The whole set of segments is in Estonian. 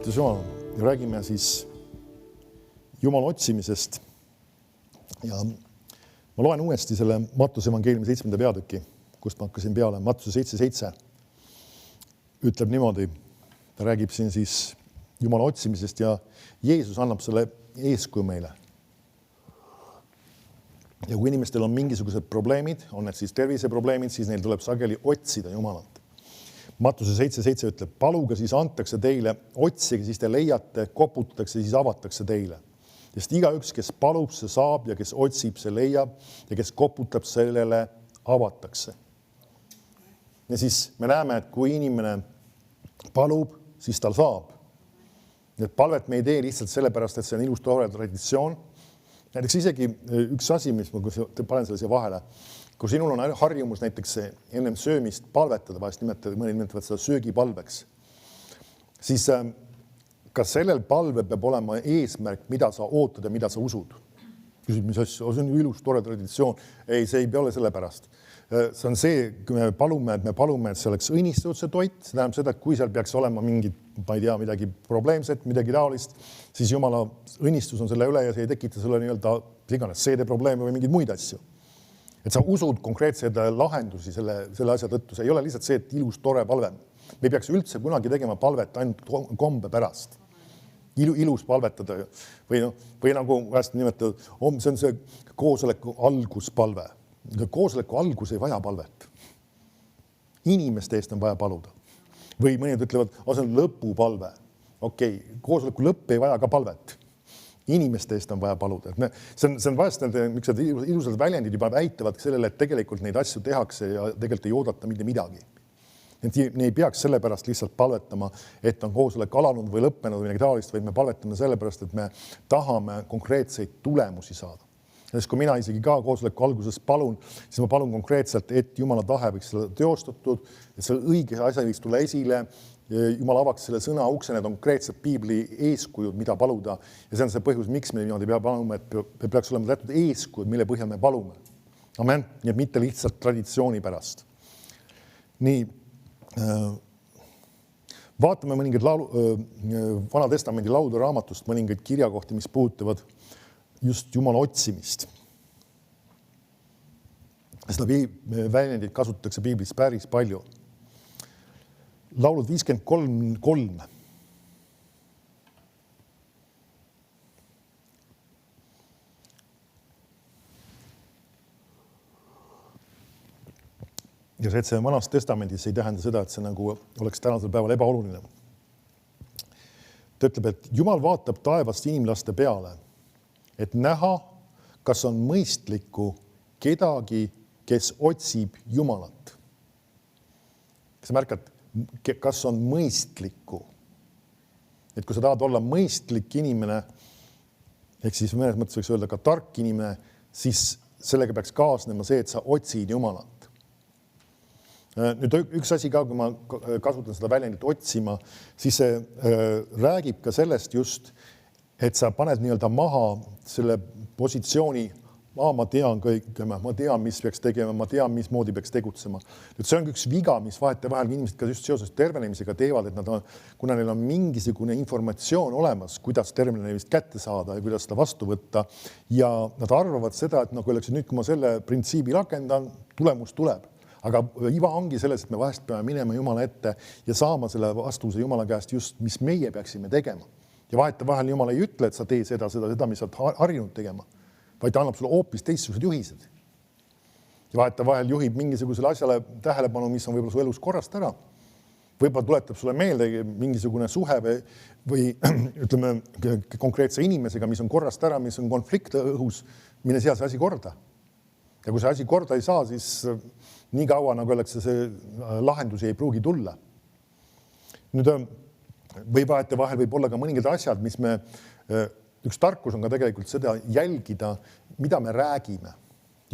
Kiitus Jumal, räägime siis Jumala otsimisest ja ma loen uuesti selle Mattuse evangeeliumi 7. peatüki, kust ma hakkasin peale. Mattuse 7.7 ütleb niimoodi, ta räägib siin siis Jumala otsimisest ja Jeesus annab selle eeskuju meile. Ja kui inimestel on mingisugused probleemid, on need siis terviseprobleemid, siis neil tuleb sageli otsida Jumalat. Mattuse 7.7 ütleb, paluge, siis antakse teile, otsige, siis te leiate, koputatakse, siis avatakse teile. Sest igaüks, kes palub, see saab ja kes otsib, see leiab ja kes koputab, sellele avatakse. Ja siis me näeme, et kui inimene palub, siis tal saab. Need palvet me ei tee lihtsalt sellepärast, et see on ilus tore traditsioon. Näiteks isegi üks asi, mis ma panen selle siia vahele, kui sinul on harjumus näiteks ennem söömist palvetada, vahest mõned nimetavad seda söögipalveks, siis kas sellel palve peab olema eesmärk, mida sa ootad ja mida sa usud? Küsid, mis asja? See on ilus, tore traditsioon. Ei, see ei pea ole selle pärast. See on see, kui me palume, et see oleks õnnistatud see toit, see tähendab seda, et kui seal peaks olema mingid, ma ei tea, midagi probleemset, midagi taolist, siis Jumala õnnistus on selle üle ja see ei tekita sulle nii-öelda seedeprobleeme või mingeid muid asju. Et sa usud konkreetseid lahendusi selle asja tõttu. See ei ole lihtsalt see, et ilus, tore palve. Me ei peaks üldse kunagi tegema palvet ainult kombe pärast. Ilus palvetada või nagu vahest nimetatud, see on see koosoleku alguspalve. Koosoleku algus ei vaja palvet. Inimeste eest on vaja paluda. Või mõned ütlevad, see on lõpupalve. Okei, koosoleku lõpp ei vaja ka palvet. Inimeste eest on vaja paluda. See on vahest miksed ilusad väljendid juba väitavad sellele, et tegelikult neid asju tehakse ja tegelikult ei oodata mitte midagi. Ne ei peaks sellepärast lihtsalt palvetama, et on koosolek alanud või lõppenud või midagi taolist, vaid me palvetame sellepärast, et me tahame konkreetseid tulemusi saada. Sest kui mina isegi ka koosoleku alguses palun, siis ma palun konkreetselt, et Jumala tahe võiks seda teostatud, et selle õige asja võiks tulla esile, Jumal avaks selle sõna ukse, need on konkreetsed piibli eeskujud, mida paluda. Ja see on see põhjus, miks me niimoodi peab paluma, et peaks olema teatud eeskujud, mille põhjal me palume. Amen. Nii et mitte lihtsalt traditsiooni pärast. Nii, vaatame mõningaid Vana Testamendi laulude raamatust, mõningaid kirjakohti, mis puudutavad just Jumala otsimist. Seda väljendit kasutatakse piiblis päris palju. Laulud 53.3. Ja see, et see Vanas Testamendis ei tähenda seda, et see nagu oleks tänasel päeval ebaoluline. Ta ütleb, et Jumal vaatab taevast inimlaste peale, et näha, kas on mõistlikku kedagi, kes otsib Jumalat. Kas sa märkad, kas on mõistlikku? Et kui sa tahad olla mõistlik inimene, ehk siis mõnes mõttes võiks öelda ka tark inimene, siis sellega peaks kaasnema see, et sa otsid Jumalat. Nüüd üks asi ka, kui ma kasutan seda väljendit otsima, siis see räägib ka sellest just, et sa paned nii-öelda maha selle positsiooni, ma tean kõik, ma tean, mis peaks tegema, ma tean, mismoodi peaks tegutsema. Nüüd see on üks viga, mis vahetevahel inimesed ka just seoses tervenemisega teevad, et kuna neil on mingisugune informatsioon olemas, kuidas tervenemist kätte saada ja kuidas seda vastu võtta ja nad arvavad seda, et nagu öeldakse, nüüd kui ma selle printsiibi rakendan, tulemus tuleb. Aga iva ongi selles, et me vahest peame minema Jumala ette ja saama selle vastuse Jumala käest just, mis meie peaksime tegema. Ja vahetevahel Jumal ei ütle, et sa tee seda, mis sa oled harjunud tegema, vaid ta annab sulle hoopis teistsugused juhised. Ja vahetevahel juhib mingisugusele asjale tähelepanu, mis on võib-olla su elus korrast ära. Võib-olla tuletab sulle meelde mingisugune suhe või ütleme konkreetse inimesega, mis on korrast ära, mis on konflikt õhus, mine seal see asi korda. Ja kui see asi korda ei saa, siis nii kaua, nagu öeldakse, see lahendusi ei pruugi tulla. Nüüd või vahetevahel võib olla ka mõningad asjad, mis me, üks tarkus on ka tegelikult seda jälgida, mida me räägime.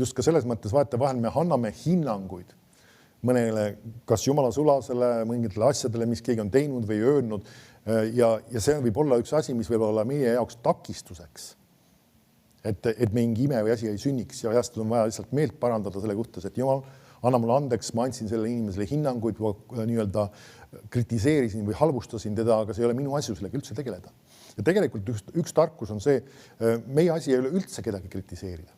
Just ka selles mõttes vahetevahel me anname hinnanguid mõnele, kas Jumala sulasele, mõningatele asjadele, mis keegi on teinud või öelnud. Ja see võib olla üks asi, mis võib olla meie jaoks takistuseks. Et mingi ime või asi ei sünniks ja vahest on vaja lihtsalt meelt parandada selle kohtas, et Jumal, anna mulle andeks, ma andsin sellele inimesele hinnanguid, nii-öelda kritiseerisin või halvustasin teda, aga see ei ole minu asi sellega üldse tegeleda. Ja tegelikult üks tarkus on see, meie asi ei ole üldse kedagi kritiseerida.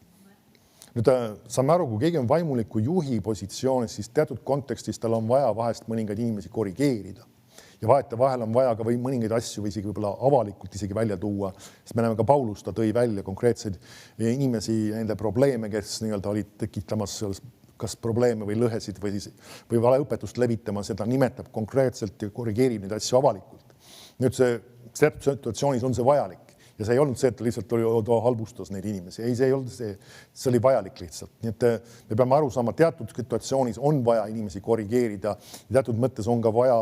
Nüüd saame aru, kui keegi on vaimuliku juhi positsioonis, siis teatud kontekstis tal on vaja vahest mõningaid inimesi korrigeerida. Ja vahel on vaja ka või mõningaid asju või isegi võib-olla avalikult isegi välja tuua. Sest me näeme ka Paulus, ta tõi välja konkreetseid inimesi, nende probleeme, kes nii-öelda olid tekitamas kas probleeme või lõhesid või valeõpetust levitamas, ja ta nimetab konkreetselt ja korrigeerib neid asju avalikult. Nüüd see situatsioonis on see vajalik. Ja see ei olnud see, et ta lihtsalt halvustas neid inimesi. Ei, see ei olnud see oli vajalik lihtsalt. Nii et me peame aru saama, teatud situatsioonis on vaja inimesi korrigeerida. Teatud mõttes on ka vaja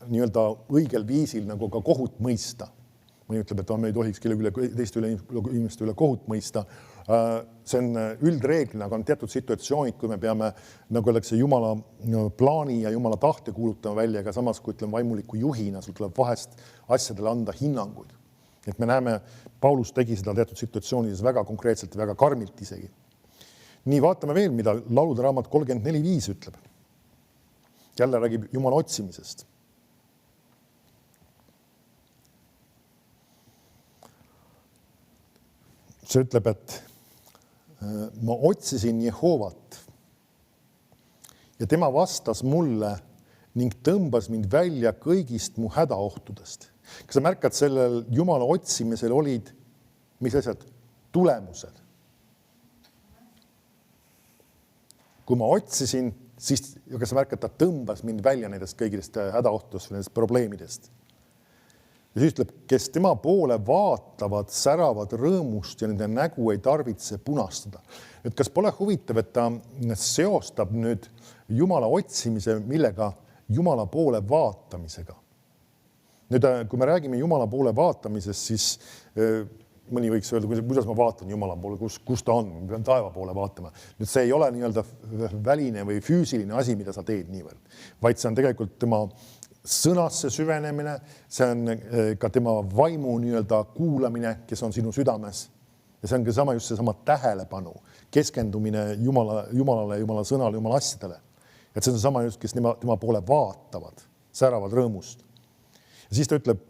nii-öelda õigel viisil nagu ka kohut mõista. Mõni ütleb, et me ei tohiks teiste inimeste üle kohut mõista. See on üldreeglina, aga on teatud situatsioonid, kui me peame nagu öeldakse Jumala plaani ja Jumala tahte kuulutama välja, aga samas, kui ütleme vaimuliku juhina, sul tuleb vahest asjadele anda hinnanguid. Et me näeme, Paulus tegi seda teatud situatsioonides väga konkreetselt ja väga karmilt isegi. Nii, vaatame veel, mida laulude raamat 34.5 ütleb. Jälle räägib Jumala otsimisest. See ütleb, et ma otsisin Jehovat ja tema vastas mulle ning tõmbas mind välja kõigist mu hädaohtudest. Kas sa märkad, sellel Jumala otsimisel olid, mis asjad? Tulemused. Kui ma otsisin, siis, kas sa märkad, ta tõmbas mind välja nendest kõigist hädaohtudest või nendest probleemidest. Ja siis ütleb, kes tema poole vaatavad, säravad rõõmust ja nende nägu ei tarvitse punastada. Et kas pole huvitav, et ta seostab nüüd Jumala otsimise, millega Jumala poole vaatamisega? Nüüd, kui me räägime Jumala poole vaatamisest, siis mõni võiks öelda, kuidas ma vaatan Jumala poole, kus ta on, ma pean taeva poole vaatama. Nüüd see ei ole nii-öelda väline või füüsiline asi, mida sa teed niivõrd, vaid see on tegelikult tema sõnasse süvenemine, see on ka tema vaimu nii-öelda kuulamine, kes on sinu südames. Ja see on ka just seesama tähelepanu, keskendumine Jumalale, Jumala sõnale, Jumala asjadele. Et see on sama just, kes tema poole vaatavad, säravad rõõmust. Ja siis ta ütleb,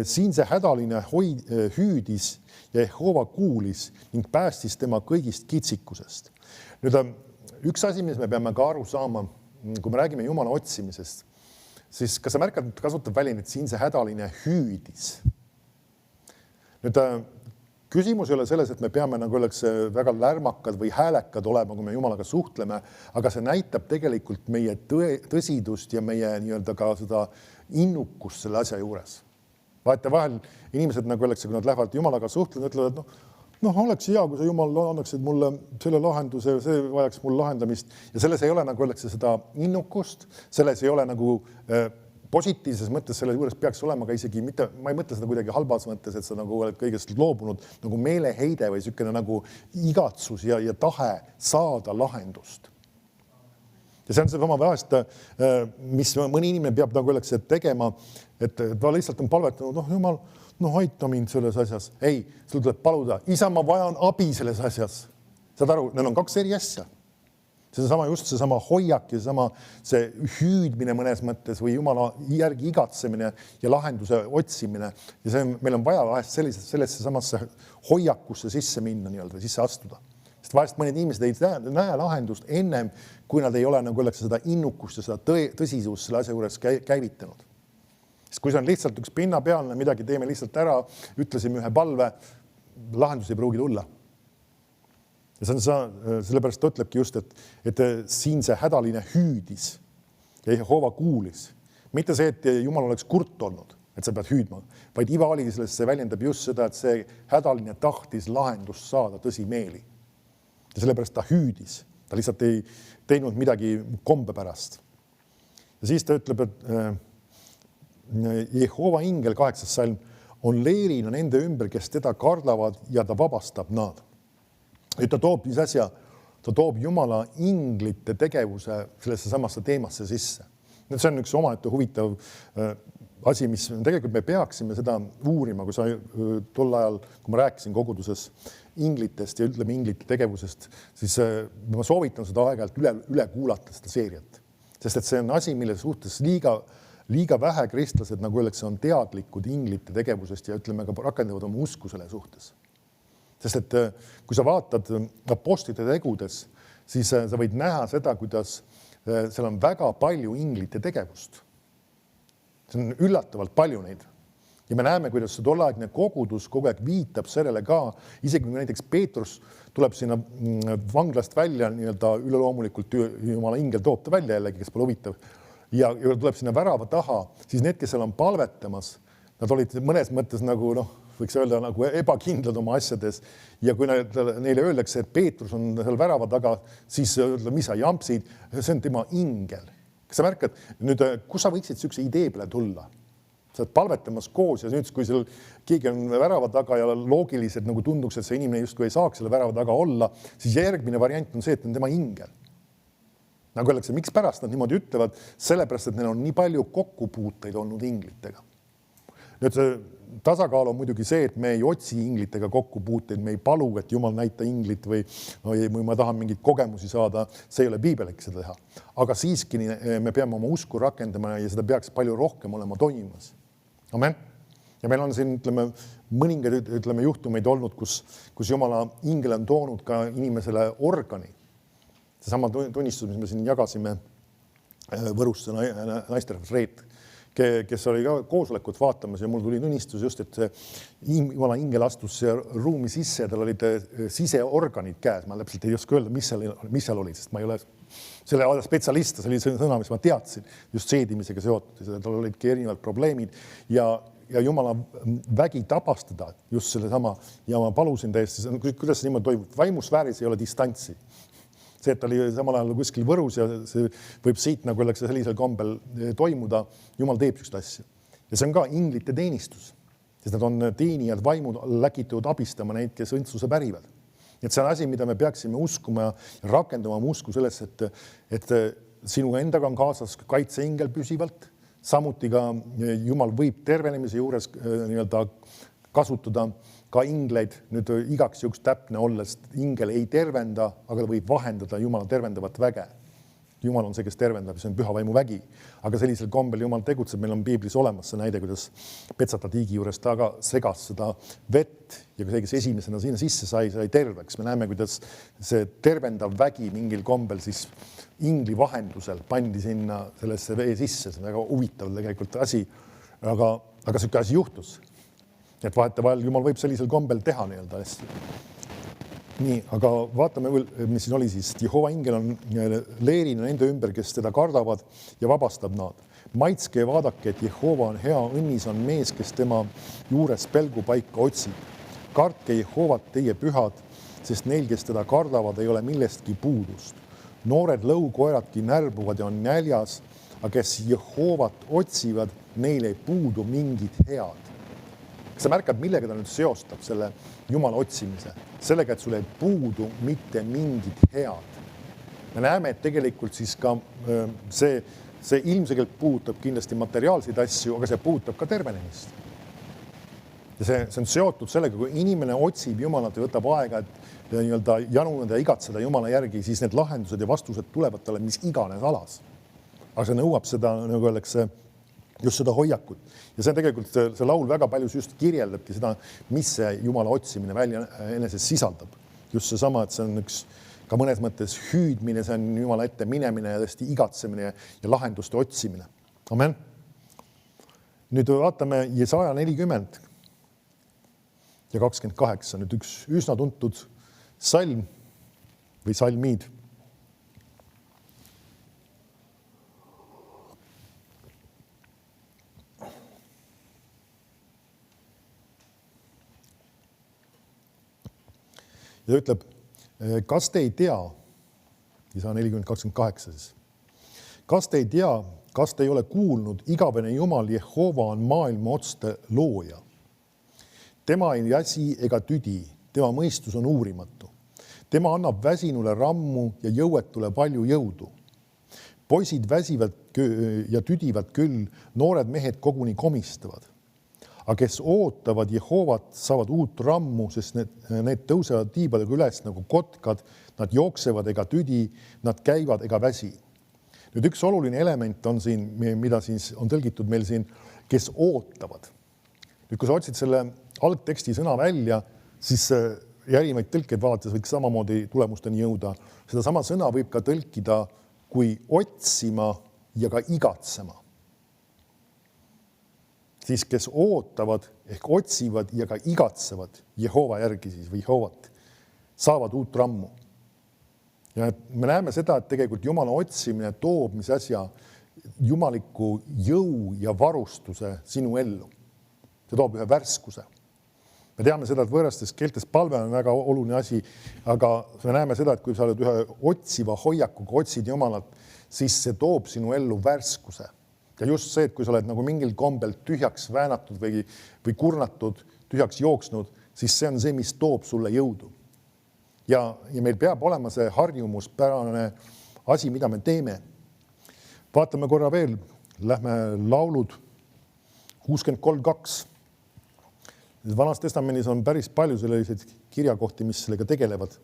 siin see hädaline hüüdis ja Jehova kuulis ning päästis tema kõigist kitsikusest. Nüüd üks asi, mis me peame ka aru saama, kui me räägime Jumala otsimisest, siis kas sa märkad, et kasutab väljend, et siin see hädaline hüüdis. Nüüd küsimus ei ole selles, et me peame nagu oleks väga lärmakad või häälekad olema, kui me Jumalaga suhtleme, aga see näitab tegelikult meie tõsidust ja meie nii-öelda ka seda innukust selle asja juures. Vaata vahel inimesed nagu öeldakse, kui nad lähevad Jumalaga suhtlema, ütlevad, et oleks hea, kui sa Jumal annaksid mulle selle lahenduse, see vajaks mul lahendamist. Ja selles ei ole nagu öeldakse seda innukust, selles ei ole nagu positiivses mõttes, selle juures peaks olema ka isegi mitte, ma ei mõtle seda kuidagi halbas mõttes, et sa nagu oled kõigest loobunud nagu meeleheide või niisugune nagu igatsus ja tahe saada lahendust. Ja see on see sama vahest, mis mõni inimene peab nagu öeldakse tegema, et ta lihtsalt on palvetanud, Jumal, aita mind selles asjas. Ei, sul tuleb paluda, isa, ma vajan abi selles asjas. Saad aru, neil on kaks eri asja. See on just seesama hoiak ja see hüüdmine mõnes mõttes või Jumala järgi igatsemine ja lahenduse otsimine. Ja meil on vaja vahest sellesse samasse hoiakusse sisse minna, nii-öelda, sisse astuda. Sest vahest mõned inimesed ei näe lahendust ennem, kui nad ei ole nagu öeldakse seda innukust ja seda tõsisust selle asja juures käivitanud. Sest kui see on lihtsalt üks pinnapealne, midagi teeme lihtsalt ära, ütlesime ühe palve, lahendus ei pruugi tulla. Ja sellepärast ta ütlebki just, et siin see hädaline hüüdis ja Jehova kuulis. Mitte see, et Jumal oleks kurt olnud, et sa pead hüüdma, vaid iva oli sellest, see väljendab just seda, et see hädaline tahtis lahendust saada tõsimeeli. Ja sellepärast ta hüüdis. Ta lihtsalt ei teinud midagi kombe pärast. Ja siis ta ütleb, et Jehova ingel 8. salm on leerina nende ümber, kes teda kardavad ja ta vabastab nad. Et ta toob mis asja, ta toob Jumala inglite tegevuse sellesse samasse teemasse sisse. Nüüd see on üks omaette huvitav asi, mis tegelikult me peaksime seda uurima, kui sa tol ajal, kui ma rääkisin koguduses inglitest ja ütleme inglite tegevusest, siis ma soovitan seda aeg-ajalt üle kuulata seda seeriat. Sest et see on asi, mille suhtes liiga vähe kristlased, nagu öeldakse, on teadlikud inglite tegevusest ja ütleme ka rakendavad oma usku selle suhtes. Sest et kui sa vaatad apostlite tegudes, siis sa võid näha seda, kuidas seal on väga palju inglite tegevust. See on üllatavalt palju neid. Ja me näeme, kuidas see tolleaegne kogudus kogu aeg viitab sellele ka, isegi kui näiteks Peetrus tuleb sinna vanglast välja, nii-öelda üleloomulikult Jumala ingel toob ta välja jällegi, kes pole huvitav, ja tuleb sinna värava taha, siis need, kes seal on palvetamas, nad olid mõnes mõttes nagu, võiks öelda nagu ebakindlad oma asjades. Ja kui neile öeldakse, et Peetrus on seal värava taga, siis mis sa jampsid, see on tema ingel. Kas sa märkad, nüüd, kus sa võiksid sükse idee peale tulla? Sa oled palvetamas koos ja nüüd, kui seal keegi on värava taga ja loogiliselt nagu tunduks, et see inimene justkui ei saaks selle värava taga olla, siis järgmine variant on see, et on tema ingel. Nagu öeldakse, miks pärast nad niimoodi ütlevad, sellepärast, et neil on nii palju kokkupuuteid olnud inglitega. Nüüd see tasakaal on muidugi see, et me ei otsi inglitega kokkupuuteid, me ei palu, et Jumal näita inglit või ma tahan mingeid kogemusi saada, see ei ole piibelik seda teha. Aga siiski me peame oma usku rakendama ja seda peaks palju rohkem olema toimumas. Amen. Ja meil on siin, mõningaid juhtumeid olnud, kus Jumala ingel on toonud ka inimesele organi. Seesama tunnistus, mis me siin jagasime Võrusse naisterahvas Reet, kes oli ka koosolekut vaatamas ja mul tuli tunnistus just, et Jumala ingel astus ruumi sisse ja tal olid siseorganid käes. Ma täpselt ei oska öelda, mis seal oli, sest ma ei ole selle spetsialist, see oli sõna, mis ma teadsin just seedimisega seotud. Tal olidki erinevad probleemid ja Jumala vägi tabastada just selle sama ja ma palusin täiesti, kuidas see niimoodi toimub. Vaimusfääris ei ole distantsi. See, et ta oli samal ajal kuskil Võrus ja see võib siit nagu öeldakse sellisel kombel toimuda, Jumal teeb sükst asja. Ja see on ka inglite teenistus, sest nad on teenijad vaimud läkitud abistama neid, kes õndsuse pärivad. Et see on asi, mida me peaksime uskuma ja rakendama usku selles, et sinuga endaga on kaasas kaitseingel püsivalt, samuti ka Jumal võib tervenemise juures nii-öelda kasutada ka ingleid, nüüd igaks juhuks täpne olles, ingel ei tervenda, aga ta võib vahendada Jumala tervendavat väge. Jumal on see, kes tervendab, see on püha vaimu vägi. Aga sellisel kombel Jumal tegutseb, meil on piiblis olemas see näide, kuidas Petsata tiigi juures taga segas seda vett ja kui see, kes esimesena sinna sisse sai terveks. Me näeme, kuidas see tervendav vägi mingil kombel siis ingli vahendusel pandi sinna sellesse vee sisse. See on väga huvitav tegelikult asi, aga selline asi juhtus. Et vahetevahel Jumal võib sellisel kombel teha nii-öelda asju. Nii, aga vaatame, mis siin oli siis. Jehova ingel on leerina nende ümber, kes teda kardavad ja vabastab nad. Maitske ja vaadake, et Jehova on hea, õnnis on mees, kes tema juures pelgupaika otsib. Kartke Jehovat teie pühad, sest neil, kes teda kardavad, ei ole millestki puudust. Noored lõukoeradki närbuvad ja on näljas, aga kes Jehovat otsivad, neil ei puudu mingid head. Kas sa märkad, millega ta nüüd seostab selle Jumala otsimise? Sellega, et sul ei puudu mitte mingid head. Me näeme, et tegelikult siis ka see ilmselgelt puudutab kindlasti materiaalseid asju, aga see puudutab ka tervenemist. Ja see on seotud sellega, kui inimene otsib Jumalat ja võtab aega, et nii-öelda januneda ja igatseda Jumala järgi, siis need lahendused ja vastused tulevad talle mis iganes alas. Aga see nõuab seda, nagu öeldakse, just seda hoiakut. Ja see on tegelikult, see laul väga palju just kirjeldabki seda, mis see Jumala otsimine välja eneses sisaldab. Just see sama, et see on üks ka mõnes mõttes hüüdmine, see on Jumala ette minemine ja tõesti igatsemine ja lahenduste otsimine. Amen. Nüüd vaatame Jesaja 40 ja 28. Nüüd üks üsna tuntud salm või salmid. Ja ta ütleb, kas te ei tea, Jesaja 40:28 siis, kas te ei tea, kas te ei ole kuulnud, igavene Jumal Jehova on maailma otste looja. Tema ei väsi ega tüdi, tema mõistus on uurimatu. Tema annab väsinule rammu ja jõuetule palju jõudu. Poisid väsivad ja tüdivad küll, noored mehed koguni komistavad. aga kes ootavad Jehovat, saavad uut rammu, sest need tõusevad tiibadega üles nagu kotkad, nad jooksevad ega tüdi, nad käivad ega väsi. Nüüd üks oluline element on siin, mida siis on tõlgitud meil siin, kes ootavad. Nüüd, kui sa otsid selle algteksti sõna välja, siis erinevaid tõlkeid vaadates võiks samamoodi tulemusteni jõuda. Seda sama sõna võib ka tõlkida kui otsima ja ka igatsema. Siis kes ootavad ehk otsivad ja ka igatsevad Jehova järgi siis või Jehovat, saavad uut rammu. Ja me näeme seda, et tegelikult Jumala otsimine toob mis asja jumaliku jõu ja varustuse sinu ellu. See toob ühe värskuse. Me teame seda, et võõrastes keeltes palve on väga oluline asi, aga me näeme seda, et kui sa oled ühe otsiva hoiakuga, otsid Jumalat, siis see toob sinu ellu värskuse. Ja just see, et kui sa oled nagu mingil kombel tühjaks väänatud või kurnatud, tühjaks jooksnud, siis see on see, mis toob sulle jõudu. Ja meil peab olema see harjumuspärane asi, mida me teeme. Vaatame korra veel, lähme laulud 63.2. Vanas testamendis on päris palju selliseid kirjakohti, mis sellega tegelevad.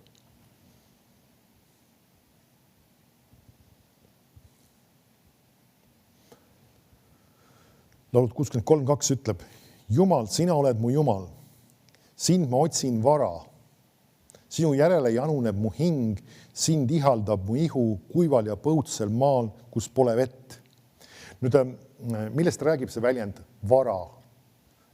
Laulud 63.2 ütleb, Jumal, sina oled mu Jumal, sind ma otsin vara. Sinu järele januneb mu hing, sind ihaldab mu ihu kuival ja põutsel maal, kus pole vett. Nüüd, millest räägib see väljend vara?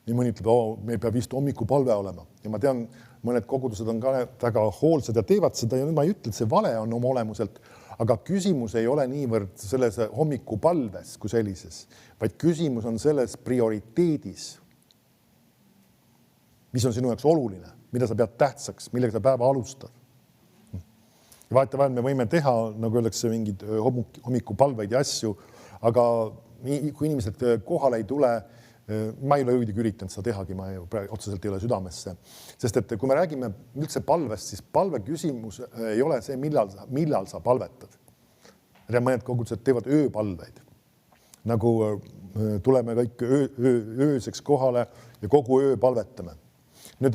Nii mõni ütleb, meil peab vist hommikupalve olema. Ja ma tean, mõned kogudused on ka väga hoolsad ja teevad seda ja nüüd ma ei ütle, et see vale on oma olemuselt, aga küsimus ei ole niivõrd selles hommikupalves kui sellises, vaid küsimus on selles prioriteedis, mis on sinu jaoks oluline, mida sa pead tähtsaks, millega sa päeva alustad. Ja vahetevahel me võime teha, nagu öeldakse, mingid hommikupalveid ja asju, aga kui inimesed kohale ei tule, ma ei ole õidig üritanud seda tehagi, ma otseselt ei ole südamesse. Sest et kui me räägime üldse palvest, siis palve küsimus ei ole see, millal sa palvetad. Mõned kogudused teevad ööpalveid. Nagu tuleme kõik ööseks kohale ja kogu öö palvetame. Nüüd,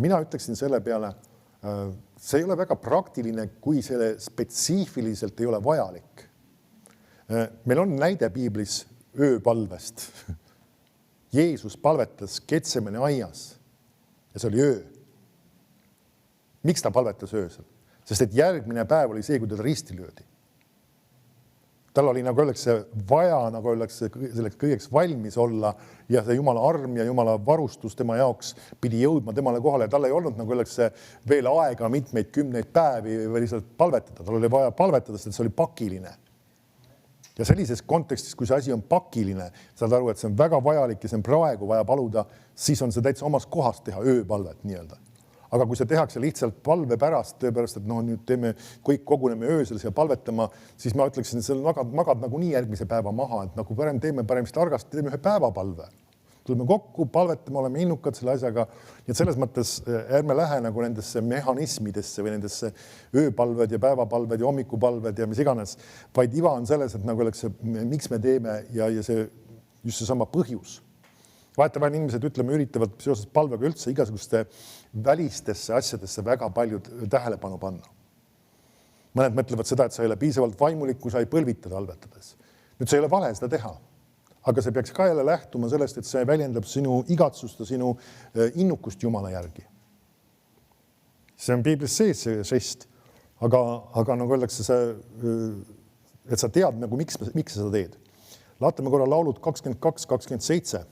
mina ütleksin selle peale, see ei ole väga praktiline, kui selle spetsiifiliselt ei ole vajalik. Meil on näide piiblis ööpalvest. Jeesus palvetas Getsemane aias ja see oli öö. Miks ta palvetas öösel? Sest et järgmine päev oli see, kui teda risti löödi. Tal oli, nagu öeldakse, vaja, nagu öeldakse, selleks kõigeks valmis olla ja see Jumala arm ja Jumala varustus tema jaoks pidi jõudma temale kohale. Tal ei olnud, nagu öeldakse, veel aega mitmeid kümneid päevi või lihtsalt palvetada. Tal oli vaja palvetada, sest see oli pakiline. Ja sellises kontekstis, kui see asi on pakiline, saad aru, et see on väga vajalik ja see on praegu vaja paluda, siis on see täitsa omas kohas teha ööpalvet nii-öelda. Aga kui see tehakse lihtsalt palve pärast, tõepärast, et nüüd teeme, kõik koguneme öösel ja palvetama, siis ma ütleksin, et seal magad nagu nii järgmise päeva maha, et nagu teeme targasti, teeme ühe päevapalve. Tuleme kokku, palvetame, oleme innukad selle asjaga. Ja selles mõttes ärme lähe nagu nendesse mehhanismidesse või nendesse ööpalved ja päevapalved ja hommikupalved ja mis iganes, vaid iva on selles, et nagu oleks, miks me teeme ja see just see sama põhjus. Vahetevahel inimesed, ütleme, üritavad seoses palvega üldse igasuguste välistesse asjadesse väga palju tähelepanu panna. Mõned mõtlevad seda, et sa ei ole piisavalt vaimulik, kui sa ei põlvita talvetades. Nüüd see ei ole vale seda teha, aga see peaks ka jälle lähtuma sellest, et see väljendab sinu igatsust ja sinu innukust Jumala järgi. See on piiblis sees see žest, aga nagu öeldakse, et sa tead, nagu, miks sa seda teed. Vaatame korra laulud 22-27.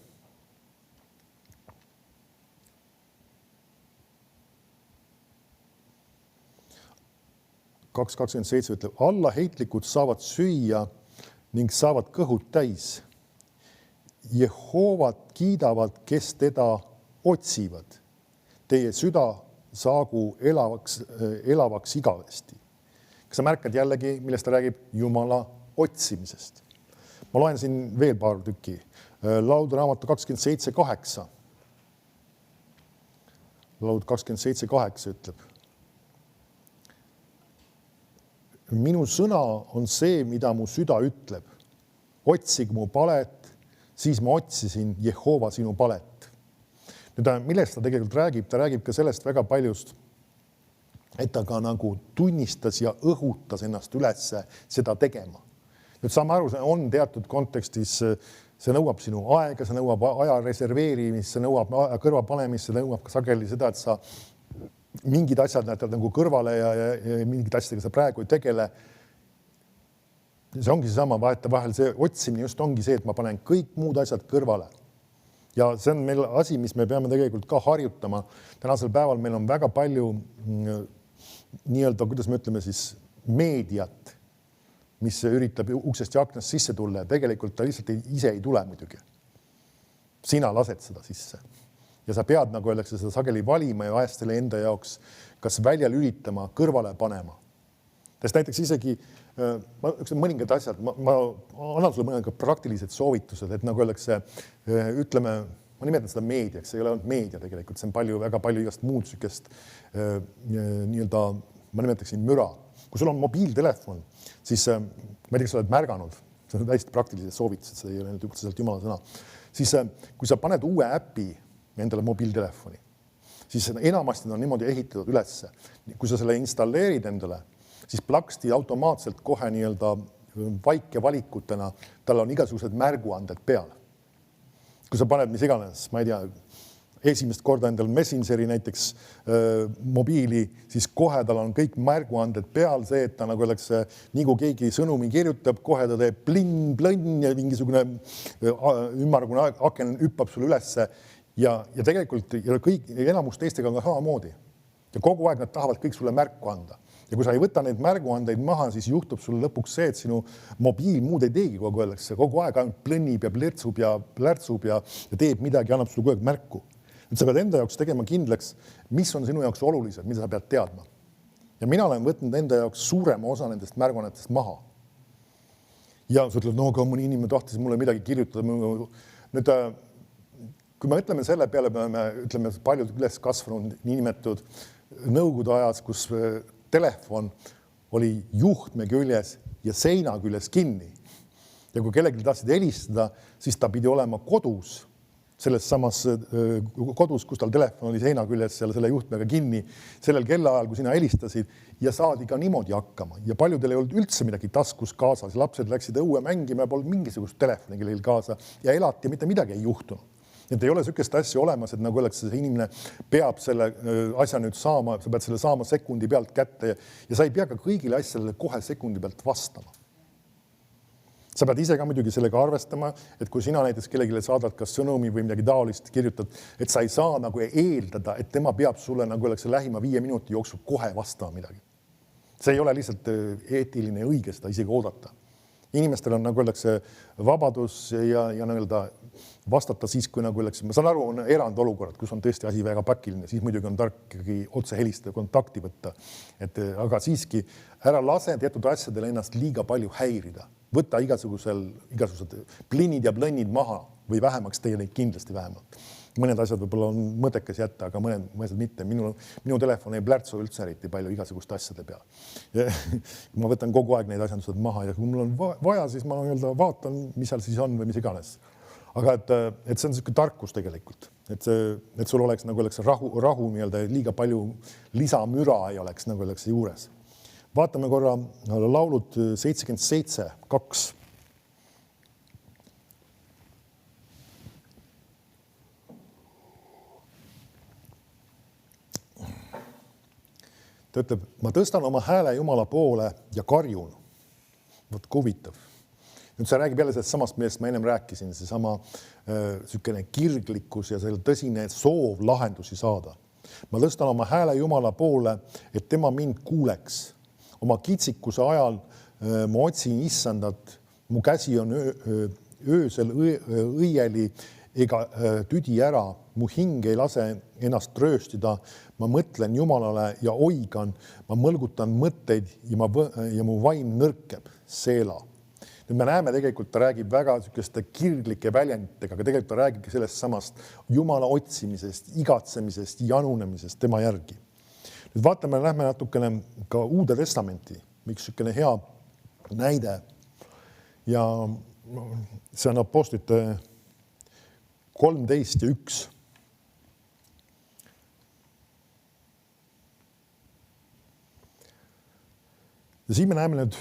2.27 ütleb, alla heitlikud saavad süüa ning saavad kõhud täis. Jehovat kiidavad, kes teda otsivad. Teie süda saagu elavaks igavesti. Kas sa märkad jällegi, millest ta räägib? Jumala otsimisest. Ma loen siin veel paar tükki. Laud raamatu 27.8. Laud 27.8 ütleb. Minu sõna on see, mida mu süda ütleb. Otsig mu palet, siis ma otsisin Jehova sinu palet. millest ta tegelikult räägib? Ta räägib ka sellest väga paljust, et ta ka nagu tunnistas ja õhutas ennast üles seda tegema. Nüüd saame aru, see on teatud kontekstis, see nõuab sinu aega, see nõuab aja reserveerimist, see nõuab aja kõrvapanemist, see nõuab ka sageli seda, et sa mingid asjad näetad nagu kõrvale ja mingid asjadega sa praegu ei tegele. See ongi seesama vahetevahel, see otsimine just ongi see, et ma panen kõik muud asjad kõrvale. Ja see on meil asi, mis me peame tegelikult ka harjutama. Tänasel päeval meil on väga palju nii-öelda, kuidas me ütleme siis, meediat, mis üritab uksest ja aknast sisse tulla ja tegelikult ta lihtsalt ise ei tule muidugi. Sina lased seda sisse. Ja sa pead, nagu öeldakse, seda sageli valima ja ajastele enda jaoks kas välja lülitama, kõrvale panema. Sest näiteks isegi mõningad asjad, ma annan sulle mõningad praktilised soovitused, et nagu öeldakse, ütleme, ma nimetan seda meediaks, see ei ole olnud meedia tegelikult, see on väga palju igast muud sükest nii-öelda, ma nimetaksin müra. Kui sul on mobiiltelefon, siis ma ei tea, sa oled märganud, see on täiesti praktilised soovitused, see ei ole nüüd ühtlaselt jumala sõna, siis kui sa paned uue äpi endale mobiiltelefoni, siis enamasti on niimoodi ehitatud ülesse. Kui sa selle installeerid endale, siis plaksti automaatselt kohe nii-öelda vaike valikutena, tal on igasugused märguanded peal. Kui sa paned mis iganes, ma ei tea, esimest korda endal Messengeri näiteks mobiili, siis kohe tal on kõik märguanded peal, see, et ta nagu oleks, nii kui keegi sõnumi kirjutab, kohe ta teeb plinn ja mingisugune ümmargune aken hüppab sulle ülesse ja tegelikult kõik, enamus teistega on ka samamoodi. Ja kogu aeg nad tahavad kõik sulle märku anda. Ja kui sa ei võta neid märguandeid maha, siis juhtub sulle lõpuks see, et sinu mobiil muud ei teegi kogu aeg ainult plõnnib ja plärtsub ja teeb midagi, annab sulle kogu aeg märku. Et sa pead enda jaoks tegema kindlaks, mis on sinu jaoks olulised, mida sa pead teadma. Ja mina olen võtnud enda jaoks suurema osa nendest märguannetest maha. Ja sa ütled, no aga mõni inimene tahtis mulle midagi kirjutada. Nüüd, kui me ütleme selle peale, me ütleme paljud üles kasvanud niimetud nõukogude ajas, kus telefon oli juhtme küljes ja seina küljes kinni. Ja kui kellelgi tahtsid helistada, siis ta pidi olema kodus, selles samas kodus, kus tal telefon oli seina küljes selle juhtmega kinni, sellel kellaajal, kui sina helistasid ja saadi ka niimoodi hakkama. Ja paljudel ei olnud üldse midagi taskus kaasas. Lapsed läksid õue mängima ja polnud mingisugust telefoni kellelgi kaasa ja elati ja mitte midagi ei juhtunud. Et ei ole sükest asja olemas, et nagu oleks see inimene peab selle asja nüüd saama, sa pead selle saama sekundi pealt kätte ja sa ei pea ka kõigile asjadele kohe sekundi pealt vastama. Sa pead ise ka muidugi sellega arvestama, et kui sina näiteks kellegile saadad kas sõnumi või midagi taolist kirjutad, et sa ei saa nagu eeldada, et tema peab sulle nagu oleks lähima 5 minuti jooksul kohe vastama midagi. See ei ole lihtsalt eetiline ja õige seda isegi oodata. Inimestel on nagu öeldakse vabadus ja nii-öelda vastata siis, kui nagu öeldakse, ma saan aru, on erandolukorrad, kus on tõesti asi väga pakiline, siis muidugi on tark otse helistada, kontakti võtta. Aga siiski ära lase teatud asjadele ennast liiga palju häirida. Võtta igasugused plinid ja plõnnid maha või vähemaks teie neid kindlasti vähemalt. Mõned asjad võib-olla on mõttekas jätta, aga mõned asjad mitte. Minu telefon ei plärtsu üldse eriti palju igasuguste asjade peal. Ma võtan kogu aeg neid asjandused maha ja kui mul on vaja, siis ma vaatan, mis seal siis on või mis iganes. Aga et see on selline tarkus tegelikult, et sul oleks nagu oleks rahu liiga palju lisamüra ei oleks nagu oleks juures. Vaatame korra laulud 77:2. Ta ütleb, ma tõstan oma hääle Jumala poole ja karjun. Võt huvitav. Nüüd see räägib jälle sellest samast, millest ma ennem rääkisin, see sama sükene kirglikkus ja selle tõsine soov lahendusi saada. Ma tõstan oma hääle Jumala poole, et tema mind kuuleks. Oma kitsikuse ajal ma otsin issandat, mu käsi on öösel õieli ega tüdi ära, mu hing ei lase ennast rööstida, ma mõtlen Jumalale ja oigan, ma mõlgutan mõtteid ja mu vaim nõrkeb, seela. Nüüd me näeme tegelikult, ta räägib väga sükeste kirglike väljenditega, aga tegelikult ta räägibki sellest samast Jumala otsimisest, igatsemisest, janunemisest tema järgi. Nüüd vaatame, lähme natukene ka Uude Testamenti, miks sükene hea näide ja see on apostlite 13:1. Ja siin me näeme nüüd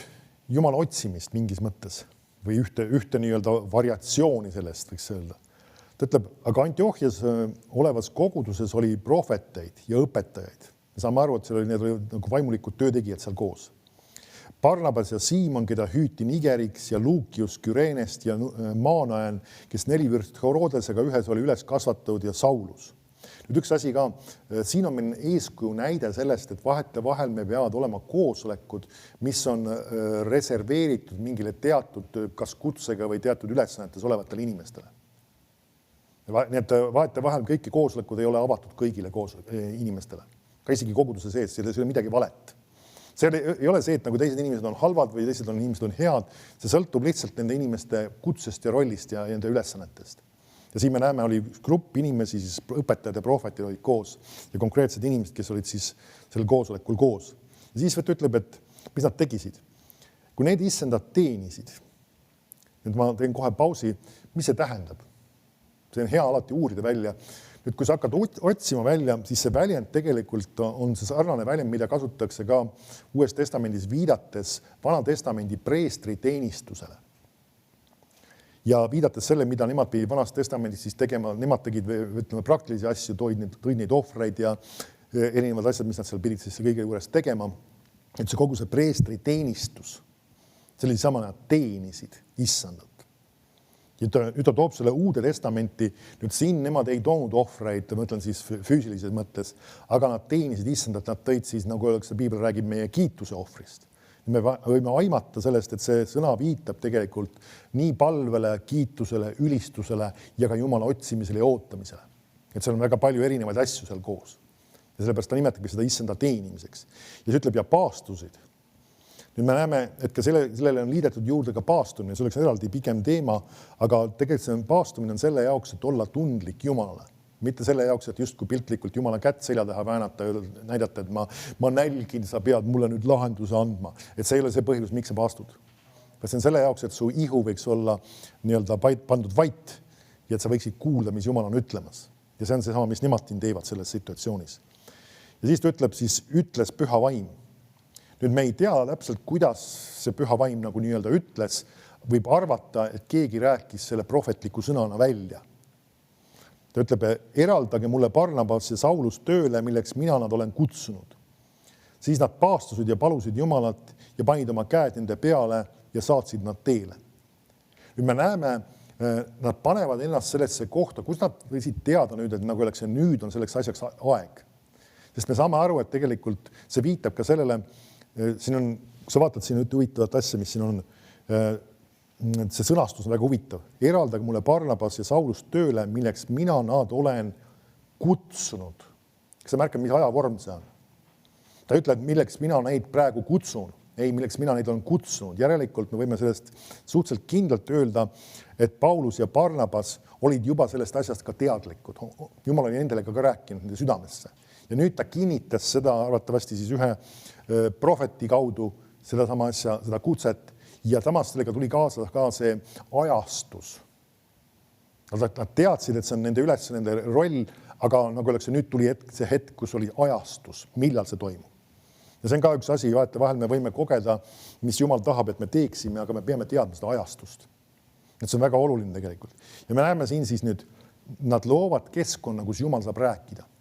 Jumala otsimist mingis mõttes või ühte nii-öelda variatsiooni sellest, võiks öelda. Ta ütleb, aga Antiochias olevas koguduses oli prohveteid ja õpetajaid. Me saame aru, et need olid nagu vaimulikud töötegijad seal koos. Barnabas ja Siimon, keda hüüti Nigeriks ja Luukius Küreenest ja Maanaen, kes 4 vürst Herodesega ühes oli üles kasvatatud ja Saulus. Nüüd üks asi ka, siin on meil eeskuju näide sellest, et vahetevahel me peavad olema koosolekud, mis on reserveeritud mingile teatud kas kutsega või teatud ülesannetes olevatele inimestele. Nii et vahetevahel kõiki koosolekud ei ole avatud kõigile inimestele, ka isegi koguduse sees, selles ei ole midagi valet. See ei ole see, et nagu teised inimesed on halvad või teised inimesed on head, see sõltub lihtsalt nende inimeste kutsest ja rollist ja nende ülesannetest. Ja siin me näeme, oli grupp inimesi, siis õpetajad ja prohvetid olid koos ja konkreetsed inimesed, kes olid siis sellel koosolekul koos. Ja siis ütleb, et mis nad tegisid. Kui need issandad teenisid, nüüd ma teen kohe pausi, mis see tähendab? See on hea alati uurida välja. Nüüd, kui sa hakkad otsima välja, siis see väljend tegelikult on see sarnane väljend, mida kasutatakse ka Uues testamendis viidates Vana testamendi preestri teenistusele. Ja viidates selle, mida nemad pidid Vanas testamendis siis tegema, nemad tegid praktilisi asju, tõid neid ohvreid ja erinevad asjad, mis nad seal pidid siis kõige juures tegema. Et see kogu see preestri teenistus, see oli sama, nad teenisid issandat. Nüüd ta toob selle Uude testamenti, nüüd siin nemad ei toonud ohvreid, ma ütlen siis füüsilises mõttes, aga nad teenisid issandat, nad tõid siis, nagu öeldakse, Piibel räägib meie kiituse ohvrist. Me võime aimata sellest, et see sõna viitab tegelikult nii palvele, kiitusele, ülistusele ja ka Jumala otsimisele ja ootamisele. Et seal on väga palju erinevaid asju seal koos. Ja sellepärast ta nimetabki seda issanda teenimiseks. Ja see ütleb ja paastusid. Nüüd me näeme, et ka sellele on liidetud juurde ka paastumine, see oleks eraldi pigem teema, aga tegelikult see paastumine on selle jaoks, et olla tundlik Jumalale. Mitte selle jaoks, et justkui piltlikult Jumala kätt selja taha väänata ja näidata, et ma nälgin, sa pead mulle nüüd lahenduse andma. Et see ei ole see põhjus, miks sa paastud. See on selle jaoks, et su ihu võiks olla nii-öelda pandud vait ja et sa võiksid kuulda, mis Jumal on ütlemas. Ja see on seesama, mis nemad teevad selles situatsioonis. Ja siis ta ütleb, siis ütles püha vaim. Nüüd me ei tea täpselt, kuidas see püha vaim nagu nii-öelda ütles. Võib arvata, et keegi rääkis selle prohvetliku sõnana välja. Ta ütleb, eraldage mulle Barnabas ja Saulus tööle, milleks mina nad olen kutsunud. Siis nad paastusid ja palusid Jumalat ja panid oma käed nende peale ja saatsid nad teele. Nüüd me näeme, nad panevad ennast sellesse kohta, kus nad võisid teada nüüd, et nagu öeldakse, nüüd on selleks asjaks aeg. Sest me saame aru, et tegelikult see viitab ka sellele, siin on, kui sa vaatad siin huvitavat asja, mis siin on, see sõnastus on väga huvitav. Eraldage mulle Barnabas ja Saulus tööle, milleks mina nad olen kutsunud. Kas sa märkad, mis ajavorm see on? Ta ütleb, milleks mina neid praegu kutsun. Ei, milleks mina neid olen kutsunud. Järelikult me võime sellest suhteliselt kindlalt öelda, et Paulus ja Barnabas olid juba sellest asjast ka teadlikud. Jumal oli nendele ka rääkinud nende südamesse. Ja nüüd ta kinnitas seda arvatavasti siis ühe prohveti kaudu seda sama asja, seda kutset. Ja samas sellega tuli kaasa ka see ajastus. Nad teadsid, et see on nende üles, nende roll, aga nagu öeldakse, nüüd tuli see hetk, kus oli ajastus, millal see toimub. Ja see on ka üks asi, vahel me võime kogeda, mis Jumal tahab, et me teeksime, aga me peame teadma seda ajastust. Et see on väga oluline tegelikult. Ja me näeme siin siis nüüd, nad loovad keskkonna, kus Jumal saab rääkida.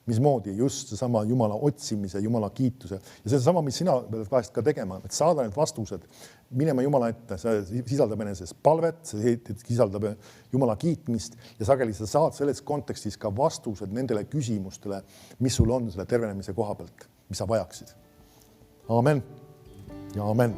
Mismoodi just seesama Jumala otsimise, Jumala kiituse. Ja see on sama, mis sina pead vahest ka tegema, et saada need vastused, minema Jumala ette, see sisaldab eneses palvet, see sisaldab Jumala kiitmist ja sageli sa saad selles kontekstis ka vastused nendele küsimustele, mis sul on selle tervenemise koha pealt, mis sa vajaksid. Aamen ja aamen.